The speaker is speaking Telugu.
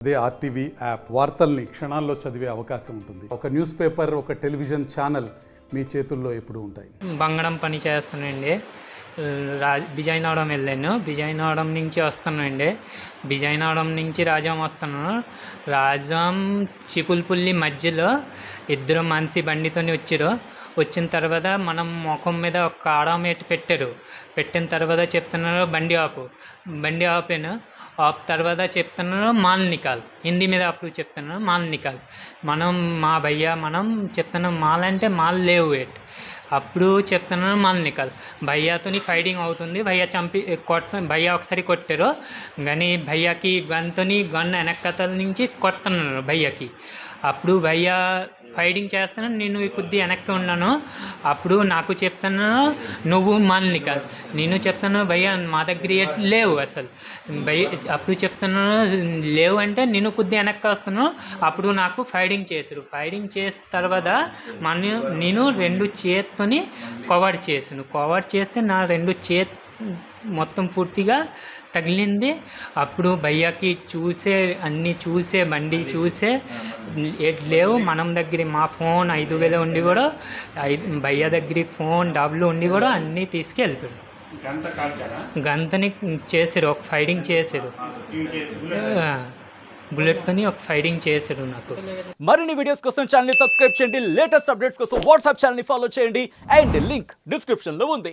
అదే ఆర్టీవీ యాప్ వార్తల్ని క్షణాల్లో చదివే అవకాశం ఉంటుంది. ఒక న్యూస్ పేపర్, ఒక టెలివిజన్ ఛానల్ మీ చేతుల్లో ఎప్పుడూ ఉంటాయి. బంగడం పని చేస్తానండి. విజయనగరం వెళ్ళాను. విజయనగరం నుంచి వస్తానండి. విజయనగరం నుంచి రాజాం వస్తున్నాను. రాజాం చిపుల్పల్లి మధ్యలో ఇద్దరు మనిషి బండితోని వచ్చారు. వచ్చిన తర్వాత మనం ముఖం మీద ఒక కాడమేటి పెట్టారు. పెట్టిన తర్వాత చెప్తున్నారు బండి ఆపాను. ఆప్ తర్వాత చెప్తున్నారు మాల్ నికాల్. హిందీ మీద అప్పుడు చెప్తున్నారు మాల్ నికాల్. మా భయ్యా చెప్తున్నాం మాల్ అంటే మాల్ లేవు అప్పుడు చెప్తున్నాను మాల్ నికాల్. భయ్యాతోని ఫైటింగ్ అవుతుంది. భయ్యా ఒకసారి కొట్టారు. కానీ భయ్యాకి గన్ వెనక్కతల నుంచి కొడుతున్నారు భయ్యాకి. అప్పుడు భయ్యా ఫైటింగ్ చేస్తున్నాను, నేను కొద్దిగా వెనక్కి ఉన్నాను. అప్పుడు నాకు చెప్తున్నాను నువ్వు మాల్ నికాల్. నేను చెప్తాను భయ్యా మా దగ్గర లేవు అసలు. అప్పుడు చెప్తున్నాను లేవు అంటే నేను కొద్దిగా వెనక్కి వస్తాను. అప్పుడు నాకు ఫైటింగ్ చేశారు. ఫైటింగ్ చేసిన తర్వాత నేను రెండు చేత్తోని కవర్ చేస్తే నా రెండు మొత్తం పూర్తిగా తగిలింది. అప్పుడు భయ్యాకి అన్నీ బండి లేవు. మనం దగ్గర మా ఫోన్ 5,000 ఉండి కూడా భయ్యా దగ్గర ఫోన్ డబ్బులు ఉండి కూడా అన్నీ తీసుకెళ్ళిపోయాడు. గంతని చేశారు, ఒక ఫైటింగ్ చేశారు. బుల్లెట్తోని ఒక ఫైటింగ్ చేశారు నాకు. మరిన్ని వీడియోస్ కోసం ఛానల్ ని సబ్స్క్రైబ్ చేయండి. లేటెస్ట్ అప్డేట్స్ కోసం వాట్సాప్ ఛానల్ ని ఫాలో చేయండి. అండ్ లింక్ డిస్క్రిప్షన్ లో ఉంది.